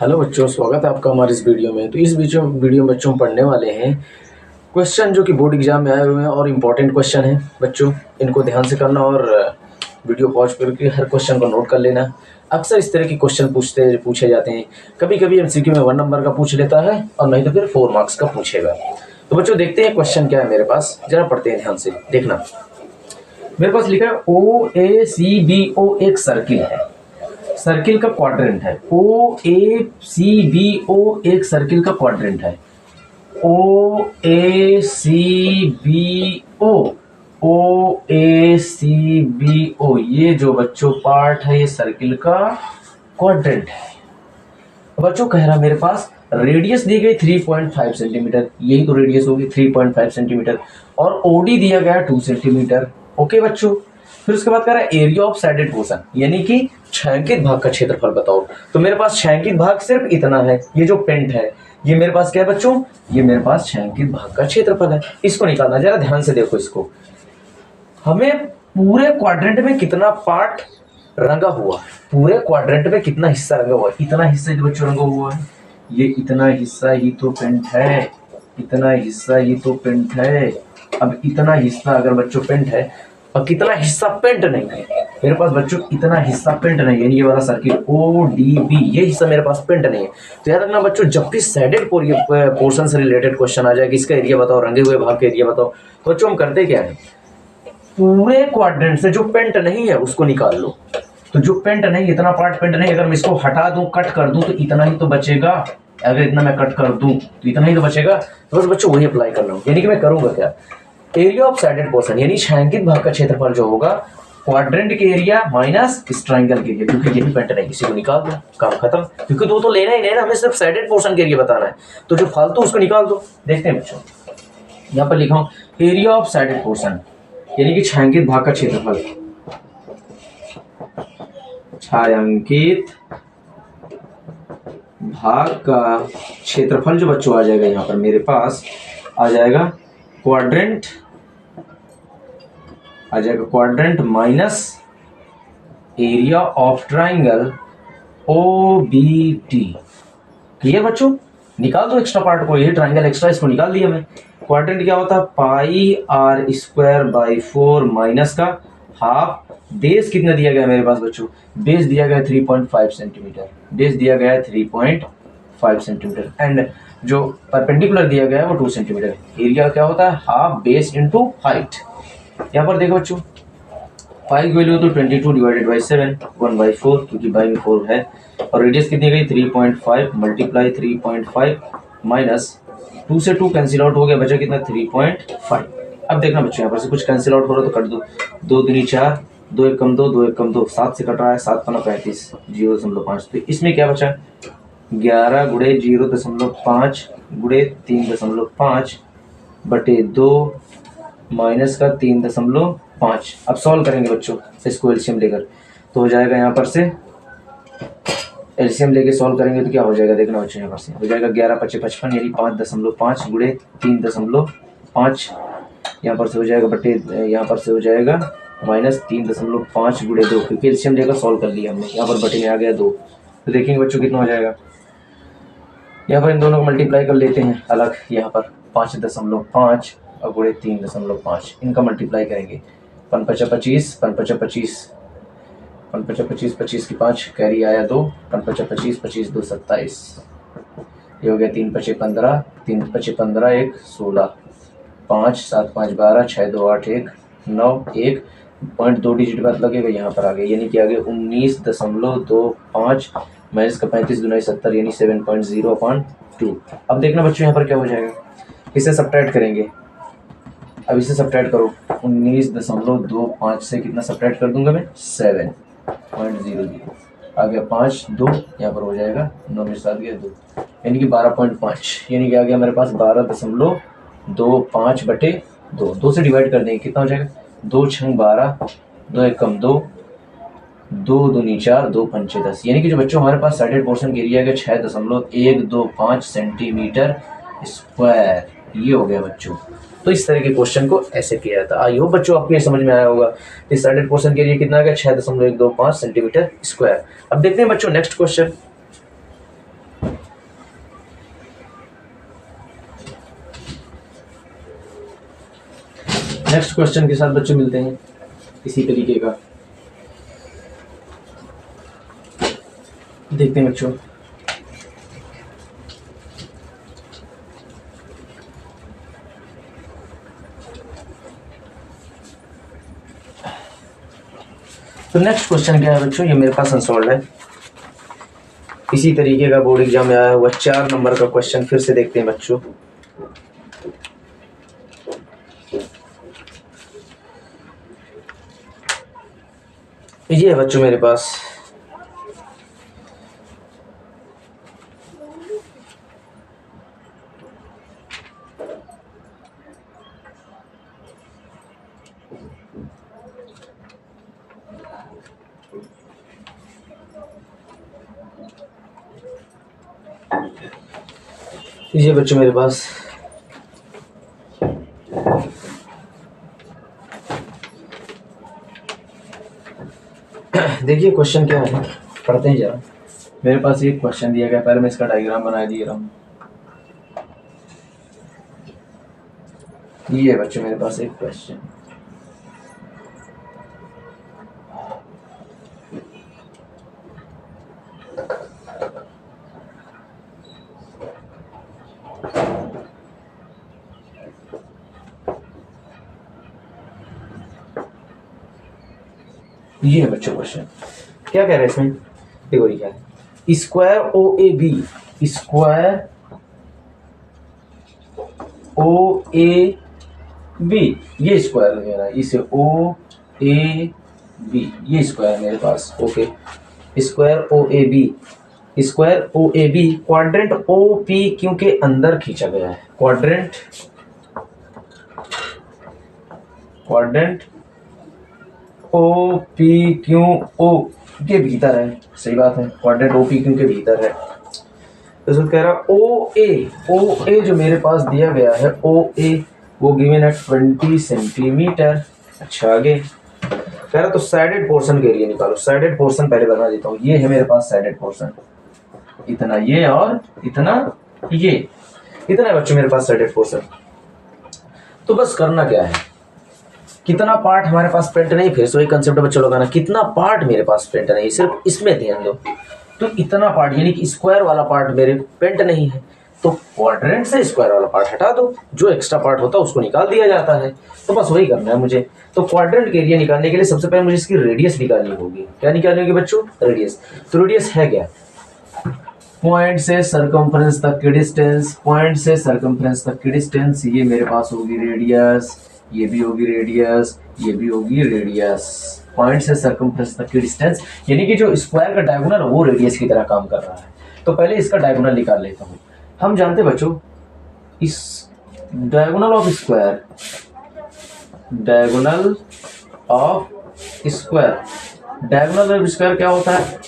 Hello बच्चों, स्वागत है आपका हमारे इस वीडियो में। तो इस वीडियो में बच्चों पढ़ने वाले हैं क्वेश्चन जो कि बोर्ड एग्जाम में आए हुए हैं और इम्पोर्टेंट क्वेश्चन हैं। बच्चों इनको ध्यान से करना और वीडियो पॉज करके हर क्वेश्चन को नोट कर लेना। अक्सर इस तरह के क्वेश्चन पूछे जाते हैं। कभी कभी एमसीक्यू में 1 नंबर का पूछ लेता है और नहीं तो फिर 4 मार्क्स का पूछेगा। तो बच्चों देखते हैं क्वेश्चन क्या है मेरे पास, जरा पढ़ते हैं ध्यान से देखना। मेरे पास लिखा है OACBO एक सर्किल है, सर्किल का क्वाड्रेंट है। OACBO एक सर्किल का क्वाड्रेंट है। OACBO ये जो बच्चों पार्ट है ये सर्किल का क्वाड्रेंट है। बच्चों कह रहा मेरे पास रेडियस दी गई 3.5 सेंटीमीटर, यही तो रेडियस होगी 3.5 सेंटीमीटर, और OD दिया गया 2 सेंटीमीटर। ओके बच्चों, फिर उसके बाद कह रहा है एरिया ऑफ साइडेड पोर्शन, यानी कि छायांकित भाग का क्षेत्रफल बताओ। तो मेरे पास छायांकित भाग सिर्फ इतना है, ये जो पेंट है ये मेरे पास क्या है बच्चों, ये मेरे पास छायांकित भाग का क्षेत्रफल है। इसको निकालना, जरा ध्यान से देखो इसको। हमें पूरे क्वाड्रेंट में कितना पार्ट रंगा हुआ, पूरे क्वाड्रेंट में कितना हिस्सा रंगा हुआ है, इतना हिस्सा जो बच्चों रंगा हुआ है, ये इतना हिस्सा ही तो पेंट है, इतना हिस्सा ही तो पेंट है। अब इतना हिस्सा अगर बच्चों पेंट है और कितना हिस्सा पेंट नहीं है, मेरे पास बच्चों इतना हिस्सा पेंट नहीं है, ये वाला सर्किल ODB ये हिस्सा मेरे पास पेंट नहीं है। तो याद रखना बच्चों, जब भी साइडेड पोर्शन से रिलेटेड क्वेश्चन आ जाए कि इसका एरिया बताओ, रंगे हुए भाग का एरिया बताओ, तो बच्चों हम करते क्या है, पूरे क्वाड्रेंट से जो पेंट नहीं है उसको निकाल लो। तो जो पेंट नहीं, इतना पार्ट पेंट नहीं, अगर मैं इसको हटा दूं, कट कर दूं, तो इतना ही तो बचेगा। अगर इतना मैं कट कर दूं तो इतना ही तो बचेगा। तो बस बच्चों वही अप्लाई कर रहा हूं, यानी कि मैं करूंगा क्या, एरिया ऑफ साइडेड पोर्शन यानी छायांकित भाग का क्षेत्रफल जो होगा क्वाड्रेंट के एरिया माइनस इस ट्राइंगल के एरिया, क्योंकि यही पेंट नहीं, इसी को निकाल दो, काम खत्म। क्योंकि दो तो लेना ही नहीं ना, हमें सिर्फ साइडेड पोर्शन के एरिया बताना है, तो जो फालतू उसको निकाल दो। देखते हैं बच्चों, यहाँ पर लिखा हूं एरिया ऑफ साइडेड पोर्शन यानी कि छायांकित भाग का क्षेत्रफल, छायांकित भाग का क्षेत्रफल जो बच्चों आ जाएगा यहाँ पर मेरे पास आ जाएगा क्वाड्रेंट, आ जाएगा quadrant minus area of triangle OBD। Clear बच्चों, निकाल दो एक्स्ट्रा पार्ट को, ये ट्राइंगल एक्स्ट्रा इसको निकाल दिया मैं। क्वाड्रेंट क्या होता है, πr² माइनस का हाफ, बेस कितना दिया गया मेरे पास बच्चों, बेस दिया गया 3.5 सेंटीमीटर, बेस दिया गया है 3.5 सेंटीमीटर, एंड जो परपेंडिकुलर दिया गया है वो 2 सेंटीमीटर। एरिया क्या होता है, हाफ बेस इंटू हाइट। यहाँ पर देखो बच्चों, पाई की वैल्यू तो 22 डिवाइडेड बाई 7 1/4, क्योंकि बाई में 4 है, और रेडियस कितनी गई 3.5 मल्टीप्लाई 3.5 माइनस 2 से 2 कैंसिल आउट हो गया, बचा कितना 3.5। अब देखना बच्चों, यहाँ पर से कुछ कैंसिल आउट हो रहा है तो कट दो, 2 दूनी 4, 2 1 कम 2, 2 1 कम 2, 7 से कट रहा है, 7 पना 35, 0.5। तो इसमें क्या बचा 11 गुणे 0.5 गुणे 3.5 बटे 2 माइनस का 3.5। अब सॉल्व करेंगे बच्चों इसको एलसीएम लेकर, तो हो जाएगा यहाँ पर से एलसीएम लेके सॉल्व करेंगे तो क्या हो जाएगा, देखना बच्चों यहाँ पर से हो जाएगा 11 × 5 = 55 यानी 5.5 गुणे 3.5, यहाँ पर से हो जाएगा बटे, यहाँ पर से हो जाएगा माइनस 3.5 गुणे 2, क्योंकि एलसीएम लेकर सॉल्व कर लिया हमने, यहाँ पर बटे में आ गया 2। तो देखेंगे बच्चों कितना हो जाएगा, यहाँ पर इन दोनों को मल्टीप्लाई कर लेते हैं अलग, यहाँ पर 5.5 और गुणे 3.5 इनका मल्टीप्लाई करेंगे, 5 × 25, 5 × 25, 5 × 25, 25 की 5 कैरी आया 2, 5 × 25, 25 2 27, ये हो गया 3 × 5 = 15, 3 × 5 = 15 1 16, 5 7 5 12, 6 2 8 1 9 1 पॉइंट 2 डिजिट बाद लगेगा, यहाँ पर आ गया, यानी कि आ गया 19.25 माइनस का 35 × 70 यानी 7.0/2। अब देखना बच्चों यहाँ पर क्या हो जाएगा, इसे सब्ट्रैक्ट करेंगे। अब इसे सब्ट्रैक्ट करो, 19.25 से कितना सब्ट्रैक्ट कर दूंगा मैं 7.00, आ गया 5 2, यहाँ पर हो जाएगा 9 में 7 गया 2, यानी कि 12.5, यानी कि आ गया मेरे पास 12.25 बटे 2, 2 से डिवाइड कर देंगे कितना हो जाएगा, 2 6 12, 2 1 कम 2, 2 दूनी 4, 2 पंचे 10, यानी कि जो बच्चों हमारे पास साइडेड पोर्शन के एरिया है 6.125 सेंटीमीटर स्क्वायर, ये हो गया बच्चों। तो इस तरह के क्वेश्चन को ऐसे किया जाता है। आई होप बच्चों आपके समझ में आया होगा। इस साइडेड पोर्शन के लिए कितना आ गया 6.125 सेंटीमीटर स्क्वायर। अब देखते हैं बच्चों नेक्स्ट क्वेश्चन। नेक्स्ट क्वेश्चन के साथ बच्चों मिलते हैं इसी तरीके का। देखते हैं बच्चों। तो नेक्स्ट क्वेश्चन क्या है बच्चों, ये मेरे पास अनसॉल्व है, इसी तरीके का बोर्ड एग्जाम में आया हुआ 4 नंबर का क्वेश्चन। फिर से देखते हैं बच्चों। ये है बच्चों मेरे पास, ये बच्चों मेरे पास देखिए क्वेश्चन क्या है, पढ़ते हैं जरा। मेरे पास एक क्वेश्चन दिया गया, पहले मैं इसका डायग्राम बना दिए रहा हूँ। ये बच्चों मेरे पास एक क्वेश्चन, ये है बच्चों क्वेश्चन। क्या कह रहे हैं इसमें, देखो ये क्या है, square O A B, square O A B, ये स्क्वायर वगैरह, इसे ओ ए बी, ये स्क्वायर मेरे पास। Okay, square O A B, square O A B quadrant O P Q के अंदर खींचा गया है। Quadrant O P Q O के भीतर है, सही बात है, क्वाड्रेंट ओ पी क्यू के भीतर है। तो कह रहा ओ ए जो मेरे पास दिया गया है, ओ ए वो गिवन है 20 सेंटीमीटर। अच्छा आगे कह रहा तो साइडेड पोर्शन के एरिया निकालो। साइडेड पोर्शन पहले बना देता हूँ, ये है मेरे पास साइडेड पोर्शन, इतना ये और इतना ये, इतना है बच्चों मेरे पास साइडेड पोर्शन। तो बस करना क्या है, कितना पार्ट हमारे पास प्रिंट नहीं, फिर से वही कंसेप्ट बच्चों लगाना, कितना पार्ट मेरे पास प्रिंट नहीं, सिर्फ इसमें ध्यान दो। तो इतना पार्ट यानी कि स्क्वायर वाला पार्ट मेरे प्रिंट नहीं है, तो क्वाड्रेंट से स्क्वायर वाला पार्ट हटा दो, जो एक्स्ट्रा पार्ट होता है उसको निकाल दिया जाता है। तो बस वही करना है मुझे। तो क्वाड्रेंट के एरिया निकालने के लिए सबसे पहले मुझे इसकी रेडियस निकालनी होगी। क्या निकालनी होगी बच्चों, रेडियस। तो रेडियस है क्या, पॉइंट से सरकमफ्रेंस तक की डिस्टेंस, पॉइंट से सरकमफ्रेंस तक की डिस्टेंस, ये मेरे पास होगी रेडियस, ये भी होगी रेडियस, ये भी होगी रेडियस। पॉइंट से सरकमफ्रेंस तक की डिस्टेंस यानी कि जो स्क्वायर का डायगोनल वो रेडियस की तरह काम कर रहा है। तो पहले इसका डायगोनल निकाल लेता हूँ। हम जानते बच्चों इस diagonal of square, diagonal of square, diagonal of square क्या होता है,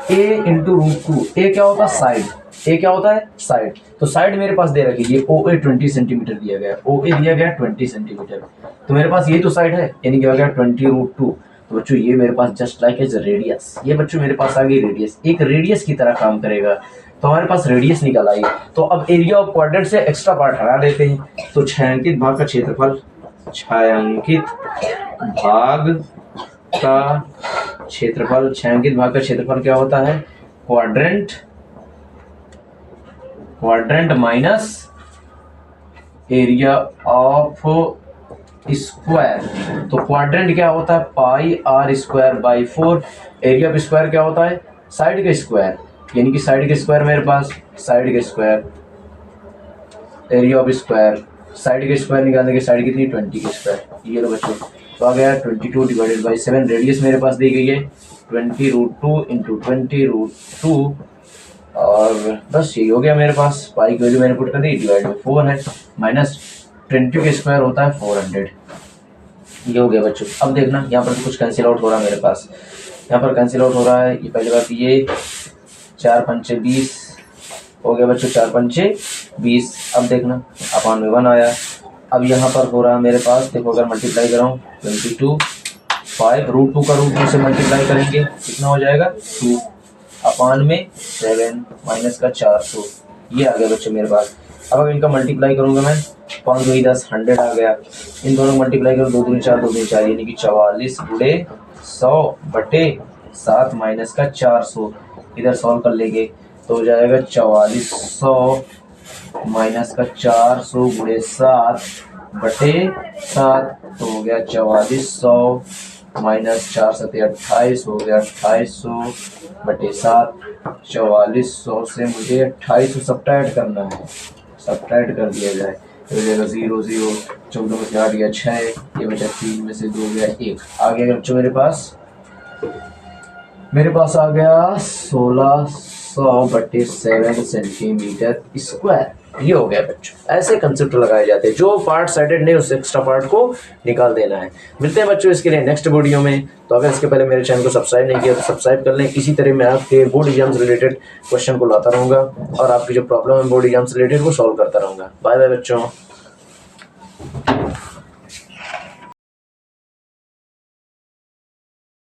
a इंटू √2। ए क्या होता है, साइड, ए क्या होता है, साइड। तो साइड मेरे पास दे रखी है, ओ ए 20 सेंटीमीटर दिया गया, ओ ए दिया गया 20 सेंटीमीटर। तो मेरे पास ये तो साइड है, यानी क्या हो गया 20√2। तो बच्चों ये मेरे पास जस्ट लाइक एज रेडियस, ये बच्चों मेरे पास आ गई रेडियस, एक रेडियस की तरह काम करेगा। तो हमारे पास रेडियस निकल आई। तो अब एरिया ऑफ क्वाड्रेंट से एक्स्ट्रा पार्ट हटा देते हैं। तो छायांकित भाग का क्षेत्रफल, छायांकित भाग का क्षेत्रफल, छायांकित भाग का क्षेत्रफल क्या होता है, quadrant, quadrant minus area of square. तो क्वाड्रेंट क्या होता है, pi r square by 4। Area of square क्या होता है, साइड का स्क्वायर, यानी कि साइड का स्क्वायर मेरे पास, साइड का square, area of square, side का स्क्वायर निकालने के साइड कितनी 20 का स्क्वायर। ये लो बच्चों, तो आ गया 22 डिवाइडेड बाई 7। रेडियस मेरे पास दी गई है 20√2 इंटू 20√2 और बस यही हो गया मेरे पास। पाई की वैल्यू मैंने पुट कर दी, डिवाइड बाई 4 है, माइनस 20 का स्क्वायर होता है 400। ये हो गया बच्चों। अब देखना यहाँ पर कुछ कैंसिल आउट हो रहा है मेरे पास, यहाँ पर कैंसिल आउट हो रहा है। ये पहली बात, ये 4 पंचे 20 हो गया बच्चों, 4 पंचे 20। अब देखना अपान में 1 आया। अब यहाँ पर हो रहा है मेरे पास, देखो अगर मल्टीप्लाई कराऊँ 22, 5 √2 का √2 से मल्टीप्लाई करेंगे कितना हो जाएगा 2, अपान में 7 माइनस का 400। ये आ गया बच्चों मेरे पास। अब अगर इनका मल्टीप्लाई करूँगा मैं, 5 2 10, 100 आ गया। इन दोनों मल्टीप्लाई करो, 2 दूनी 4, 2 दूनी 4, यानी कि 44 गुणे 100/7 माइनस का 400। इधर सॉल्व कर लेंगे तो हो जाएगा 4400 माइनस का 400 गुणे 7/7, तो हो गया 4400 माइनस 4 7 28, हो गया 2800/7। 4400 से मुझे 2800 सब्ट्रैक्ट करना है, सब्ट्रैक्ट कर दिया जाए तो हो जाएगा 0 0, 14 में से 8 गया 6, ये बचा 3 में से 2 गया 1, आ गया बच्चों मेरे पास आ गया 1600/7 सेंटीमीटर स्क्वायर। ये हो गया बच्चों। ऐसे कंसेप्ट लगाए जाते हैं, जो पार्ट साइडेड नहीं उस एक्स्ट्रा पार्ट को निकाल देना है। मिलते हैं बच्चों इसके लिए नेक्स्ट वीडियो में। तो अगर इसके पहले मेरे चैनल को सब्सक्राइब नहीं किया तो सब्सक्राइब कर लें। इसी तरह मैं आपके बोर्ड एग्जाम्स रिलेटेड क्वेश्चन को लाता रहूँगा और आपकी जो प्रॉब्लम है बोर्ड एग्जाम्स रिलेटेड वो सॉल्व करता रहूँगा। बाय बाय बच्चों।